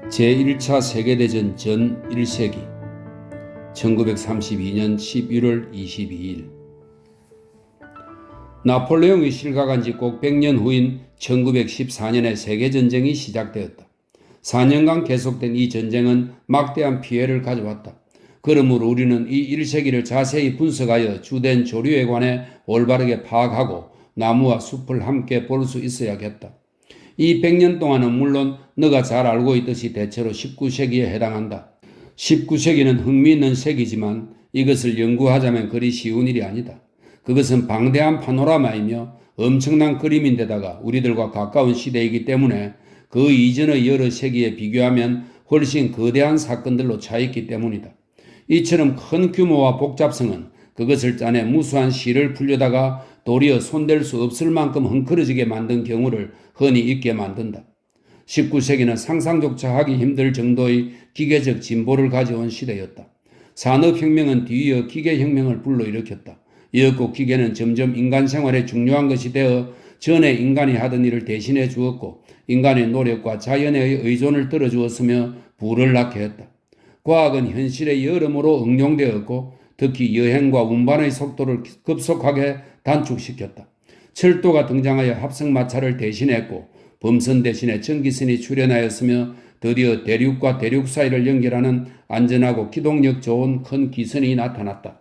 제1차 세계대전 전 1세기 1932년 11월 22일 나폴레옹이 실각한 지 꼭 100년 후인 1914년에 세계전쟁이 시작되었다. 4년간 계속된 이 전쟁은 막대한 피해를 가져왔다. 그러므로 우리는 이 1세기를 자세히 분석하여 주된 조류에 관해 올바르게 파악하고 나무와 숲을 함께 볼 수 있어야겠다. 이 100년 동안은 물론 너가 잘 알고 있듯이 대체로 19세기에 해당한다. 19세기는 흥미있는 세기지만 이것을 연구하자면 그리 쉬운 일이 아니다. 그것은 방대한 파노라마이며 엄청난 그림인데다가 우리들과 가까운 시대이기 때문에 그 이전의 여러 세기에 비교하면 훨씬 거대한 사건들로 차있기 때문이다. 이처럼 큰 규모와 복잡성은 그것을 짜내 무수한 시를 풀려다가 도리어 손댈 수 없을 만큼 헝클어지게 만든 경우를 흔히 있게 만든다. 19세기는 상상조차 하기 힘들 정도의 기계적 진보를 가져온 시대였다. 산업혁명은 뒤이어 기계혁명을 불러일으켰다. 이었고 기계는 점점 인간 생활에 중요한 것이 되어 전에 인간이 하던 일을 대신해 주었고 인간의 노력과 자연의 의존을 들어주었으며 부를 낳게 했다. 과학은 현실에 여러모로 응용되었고 특히 여행과 운반의 속도를 급속하게 단축시켰다. 철도가 등장하여 합성마차를 대신했고 범선 대신에 전기선이 출현하였으며 드디어 대륙과 대륙 사이를 연결하는 안전하고 기동력 좋은 큰 기선이 나타났다.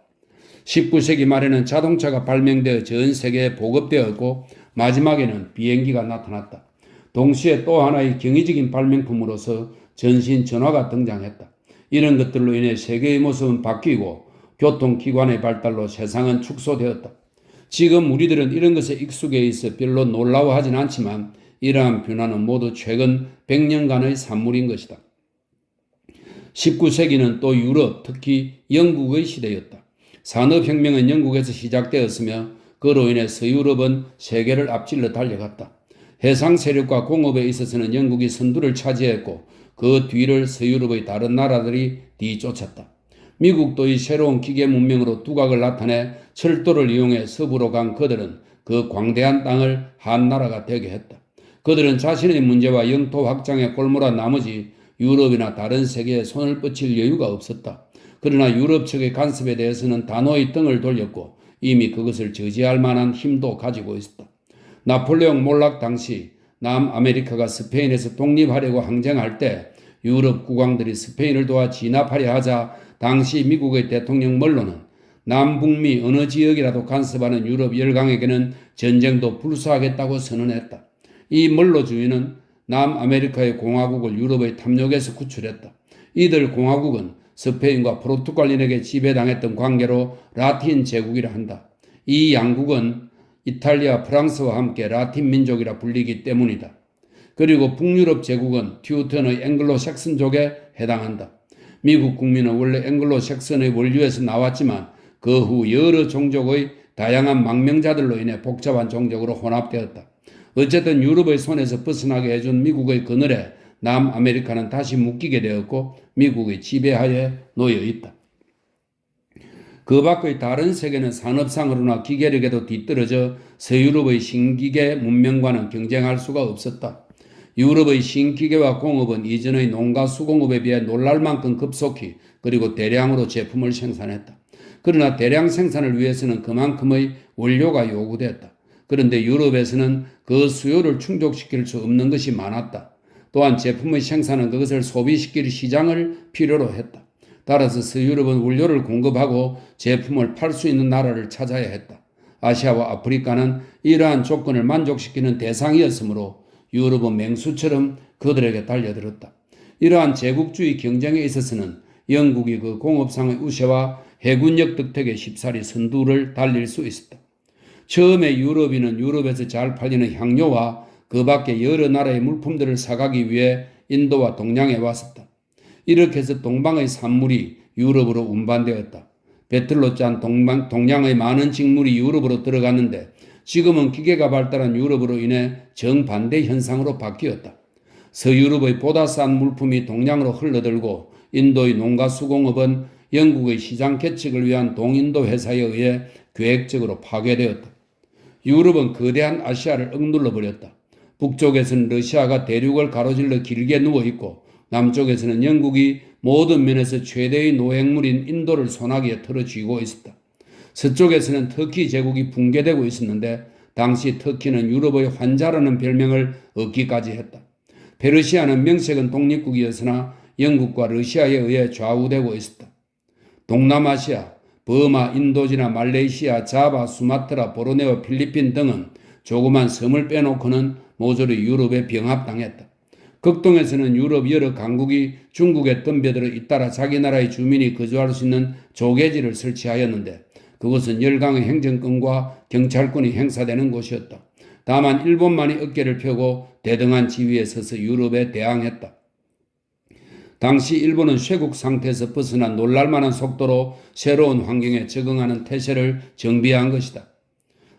19세기 말에는 자동차가 발명되어 전 세계에 보급되었고 마지막에는 비행기가 나타났다. 동시에 또 하나의 경이적인 발명품으로서 전신 전화가 등장했다. 이런 것들로 인해 세계의 모습은 바뀌고 교통기관의 발달로 세상은 축소되었다. 지금 우리들은 이런 것에 익숙해 있어 별로 놀라워하진 않지만 이러한 변화는 모두 최근 100년간의 산물인 것이다. 19세기는 또 유럽, 특히 영국의 시대였다. 산업혁명은 영국에서 시작되었으며 그로 인해 서유럽은 세계를 앞질러 달려갔다. 해상 세력과 공업에 있어서는 영국이 선두를 차지했고 그 뒤를 서유럽의 다른 나라들이 뒤쫓았다. 미국도 이 새로운 기계 문명으로 두각을 나타내 철도를 이용해 서부로 간 그들은 그 광대한 땅을 한 나라가 되게 했다. 그들은 자신의 문제와 영토 확장에 골몰한 나머지 유럽이나 다른 세계에 손을 뻗칠 여유가 없었다. 그러나 유럽 측의 간섭에 대해서는 단호히 등을 돌렸고 이미 그것을 저지할 만한 힘도 가지고 있었다. 나폴레옹 몰락 당시 남아메리카가 스페인에서 독립하려고 항쟁할 때 유럽 국왕들이 스페인을 도와 진압하려 하자 당시 미국의 대통령 멀로는 남북미 어느 지역이라도 간섭하는 유럽 열강에게는 전쟁도 불사하겠다고 선언했다. 이 멀로 주인은 남아메리카의 공화국을 유럽의 탐욕에서 구출했다. 이들 공화국은 스페인과 포르투갈인에게 지배당했던 관계로 라틴 제국이라 한다. 이 양국은 이탈리아, 프랑스와 함께 라틴 민족이라 불리기 때문이다. 그리고 북유럽 제국은 튜턴의 앵글로색슨족에 해당한다. 미국 국민은 원래 앵글로색슨의 원류에서 나왔지만 그 후 여러 종족의 다양한 망명자들로 인해 복잡한 종족으로 혼합되었다. 어쨌든 유럽의 손에서 벗어나게 해준 미국의 그늘에 남아메리카는 다시 묶이게 되었고 미국의 지배하에 놓여 있다. 그 밖의 다른 세계는 산업상으로나 기계력에도 뒤떨어져 서유럽의 신기계 문명과는 경쟁할 수가 없었다. 유럽의 신기계와 공업은 이전의 농가 수공업에 비해 놀랄 만큼 급속히 그리고 대량으로 제품을 생산했다. 그러나 대량 생산을 위해서는 그만큼의 원료가 요구됐다. 그런데 유럽에서는 그 수요를 충족시킬 수 없는 것이 많았다. 또한 제품의 생산은 그것을 소비시킬 시장을 필요로 했다. 따라서 서유럽은 원료를 공급하고 제품을 팔 수 있는 나라를 찾아야 했다. 아시아와 아프리카는 이러한 조건을 만족시키는 대상이었으므로 유럽은 맹수처럼 그들에게 달려들었다. 이러한 제국주의 경쟁에 있어서는 영국이 그 공업상의 우세와 해군력 득택에 쉽사리 선두를 달릴 수 있었다. 처음에 유럽인은 유럽에서 잘 팔리는 향료와 그 밖에 여러 나라의 물품들을 사가기 위해 인도와 동양에 왔었다. 이렇게 해서 동방의 산물이 유럽으로 운반되었다. 배틀로 짠 동양의 많은 직물이 유럽으로 들어갔는데 지금은 기계가 발달한 유럽으로 인해 정반대 현상으로 바뀌었다. 서유럽의 보다 싼 물품이 동양으로 흘러들고 인도의 농가 수공업은 영국의 시장 개척을 위한 동인도 회사에 의해 계획적으로 파괴되었다. 유럽은 거대한 아시아를 억눌러 버렸다. 북쪽에서는 러시아가 대륙을 가로질러 길게 누워있고 남쪽에서는 영국이 모든 면에서 최대의 노획물인 인도를 소나기에 털어쥐고 있었다. 서쪽에서는 터키 제국이 붕괴되고 있었는데 당시 터키는 유럽의 환자라는 별명을 얻기까지 했다. 페르시아는 명색은 독립국이었으나 영국과 러시아에 의해 좌우되고 있었다. 동남아시아, 버마, 인도지나 말레이시아, 자바, 수마트라, 보르네오, 필리핀 등은 조그만 섬을 빼놓고는 모조리 유럽에 병합당했다. 극동에서는 유럽 여러 강국이 중국에 덤벼들어 잇따라 자기 나라의 주민이 거주할 수 있는 조계지를 설치하였는데 그것은 열강의 행정권과 경찰권이 행사되는 곳이었다. 다만 일본만이 어깨를 펴고 대등한 지위에 서서 유럽에 대항했다. 당시 일본은 쇄국 상태에서 벗어난 놀랄만한 속도로 새로운 환경에 적응하는 태세를 정비한 것이다.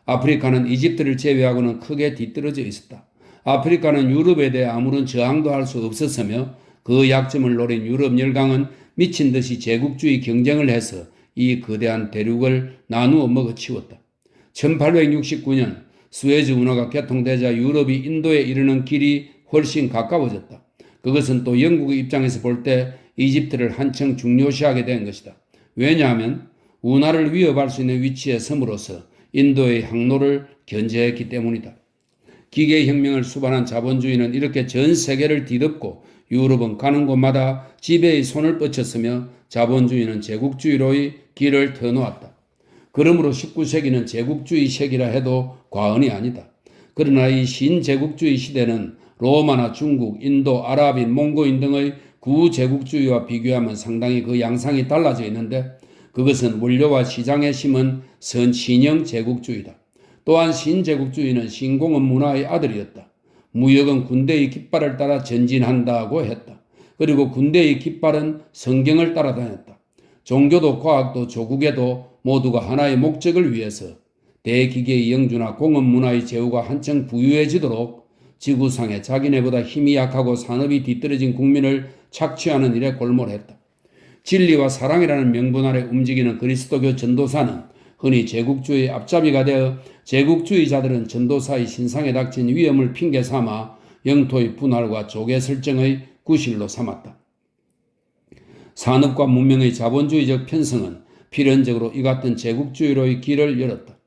아프리카는 이집트를 제외하고는 크게 뒤떨어져 있었다. 아프리카는 유럽에 대해 아무런 저항도 할 수 없었으며 그 약점을 노린 유럽 열강은 미친 듯이 제국주의 경쟁을 해서 이 거대한 대륙을 나누어 먹어치웠다. 1869년 수에즈 운하가 개통되자 유럽이 인도에 이르는 길이 훨씬 가까워졌다. 그것은 또 영국의 입장에서 볼 때 이집트를 한층 중요시하게 된 것이다. 왜냐하면 운하를 위협할 수 있는 위치에 섬으로써 인도의 항로를 견제했기 때문이다. 기계혁명을 수반한 자본주의는 이렇게 전 세계를 뒤덮고 유럽은 가는 곳마다 지배의 손을 뻗쳤으며 자본주의는 제국주의로의 길을 터놓았다. 그러므로 19세기는 제국주의 세기라 해도 과언이 아니다. 그러나 이 신제국주의 시대는 로마나 중국, 인도, 아랍인, 몽고인 등의 구제국주의와 비교하면 상당히 그 양상이 달라져 있는데 그것은 원료와 시장에 심은 신형 제국주의다. 또한 신제국주의는 신공업 문화의 아들이었다. 무역은 군대의 깃발을 따라 전진한다고 했다. 그리고 군대의 깃발은 성경을 따라다녔다. 종교도 과학도 조국에도 모두가 하나의 목적을 위해서 대기계의 영주나 공업 문화의 제후가 한층 부유해지도록 지구상에 자기네보다 힘이 약하고 산업이 뒤떨어진 국민을 착취하는 일에 골몰했다. 진리와 사랑이라는 명분 아래 움직이는 그리스도교 전도사는 흔히 제국주의의 앞잡이가 되어 제국주의자들은 전도사의 신상에 닥친 위험을 핑계 삼아 영토의 분할과 조계 설정의 구실로 삼았다. 산업과 문명의 자본주의적 편성은 필연적으로 이 같은 제국주의로의 길을 열었다.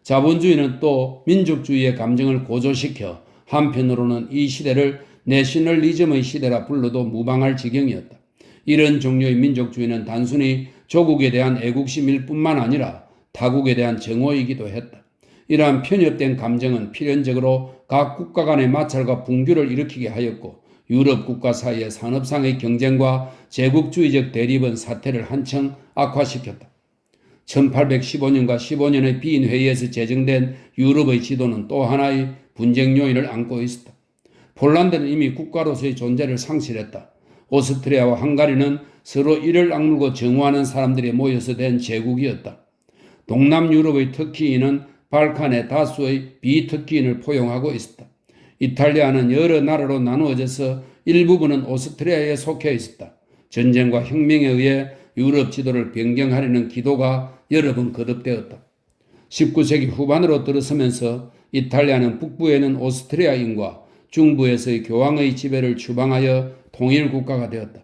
자본주의는 또 민족주의의 감정을 고조시켜 한편으로는 이 시대를 내셔널리즘의 시대라 불러도 무방할 지경이었다. 이런 종류의 민족주의는 단순히 조국에 대한 애국심일 뿐만 아니라 타국에 대한 정오이기도 했다. 이러한 편협된 감정은 필연적으로 각 국가 간의 마찰과 붕괴를 일으키게 하였고 유럽 국가 사이의 산업상의 경쟁과 제국주의적 대립은 사태를 한층 악화시켰다. 1815년과 15년의 비인 회의에서 제정된 유럽의 지도는 또 하나의 분쟁 요인을 안고 있었다. 폴란드는 이미 국가로서의 존재를 상실했다. 오스트리아와 헝가리는 서로 이를 악물고 정오하는 사람들이 모여서 된 제국이었다. 동남 유럽의 터키인은 발칸의 다수의 비터키인을 포용하고 있었다. 이탈리아는 여러 나라로 나누어져서 일부분은 오스트리아에 속해 있었다. 전쟁과 혁명에 의해 유럽 지도를 변경하려는 기도가 여러 번 거듭되었다. 19세기 후반으로 들어서면서 이탈리아는 북부에는 오스트리아인과 중부에서의 교황의 지배를 추방하여 통일국가가 되었다.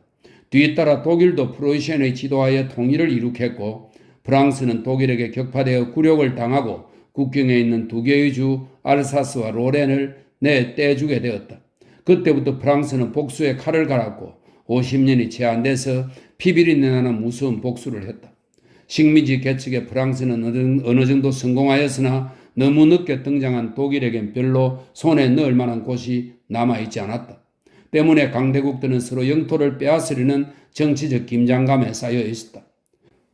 뒤따라 독일도 프로이센의 지도하에 통일을 이룩했고 프랑스는 독일에게 격파되어 굴욕을 당하고 국경에 있는 두 개의 주 알사스와 로렌을 떼주게 되었다. 그때부터 프랑스는 복수의 칼을 갈았고 50년이 채 안 돼서 피비린내 나는 무서운 복수를 했다. 식민지 개척에 프랑스는 어느 정도 성공하였으나 너무 늦게 등장한 독일에겐 별로 손에 넣을 만한 곳이 남아있지 않았다. 때문에 강대국들은 서로 영토를 빼앗으려는 정치적 긴장감에 쌓여 있었다.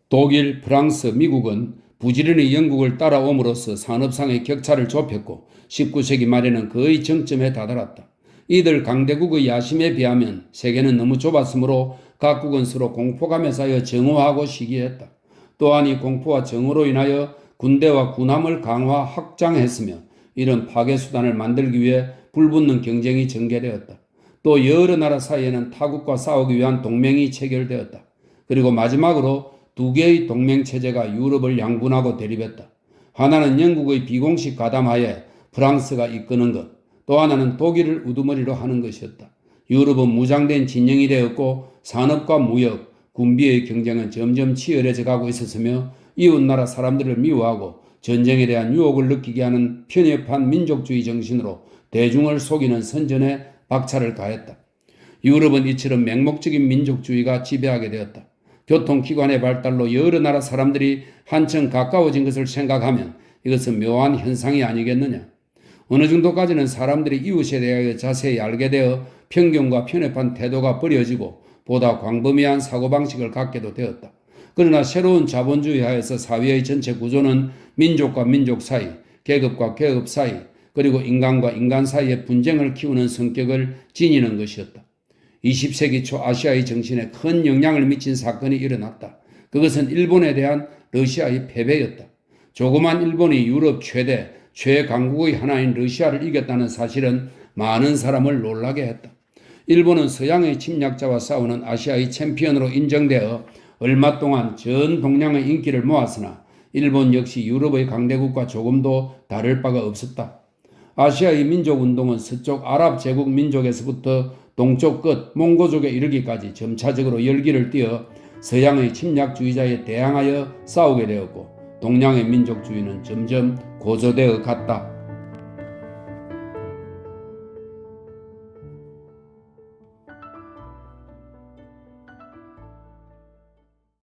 독일, 프랑스, 미국은 부지런히 영국을 따라옴으로써 산업상의 격차를 좁혔고 19세기 말에는 거의 정점에 다다랐다. 이들 강대국의 야심에 비하면 세계는 너무 좁았으므로 각국은 서로 공포감에 쌓여 정오하고 시기했다. 또한 이 공포와 정오로 인하여 군대와 군함을 강화 확장했으며 이런 파괴수단을 만들기 위해 불붙는 경쟁이 전개되었다. 또 여러 나라 사이에는 타국과 싸우기 위한 동맹이 체결되었다. 그리고 마지막으로 두 개의 동맹체제가 유럽을 양분하고 대립했다. 하나는 영국의 비공식 가담하에 프랑스가 이끄는 것, 또 하나는 독일을 우두머리로 하는 것이었다. 유럽은 무장된 진영이 되었고 산업과 무역, 군비의 경쟁은 점점 치열해져 가고 있었으며 이웃나라 사람들을 미워하고 전쟁에 대한 유혹을 느끼게 하는 편협한 민족주의 정신으로 대중을 속이는 선전에 박차를 가했다. 유럽은 이처럼 맹목적인 민족주의가 지배하게 되었다. 교통기관의 발달로 여러 나라 사람들이 한층 가까워진 것을 생각하면 이것은 묘한 현상이 아니겠느냐. 어느 정도까지는 사람들이 이웃에 대하여 자세히 알게 되어 편견과 편협한 태도가 버려지고 보다 광범위한 사고방식을 갖게도 되었다. 그러나 새로운 자본주의 하에서 사회의 전체 구조는 민족과 민족 사이, 계급과 계급 사이, 그리고 인간과 인간 사이의 분쟁을 키우는 성격을 지니는 것이었다. 20세기 초 아시아의 정신에 큰 영향을 미친 사건이 일어났다. 그것은 일본에 대한 러시아의 패배였다. 조그만 일본이 유럽 최강국의 하나인 러시아를 이겼다는 사실은 많은 사람을 놀라게 했다. 일본은 서양의 침략자와 싸우는 아시아의 챔피언으로 인정되어 얼마 동안 전 동양의 인기를 모았으나 일본 역시 유럽의 강대국과 조금도 다를 바가 없었다. 아시아의 민족운동은 서쪽 아랍 제국 민족에서부터 동쪽 끝 몽고족에 이르기까지 점차적으로 열기를 띠어 서양의 침략주의자에 대항하여 싸우게 되었고 동양의 민족주의는 점점 고조되어 갔다.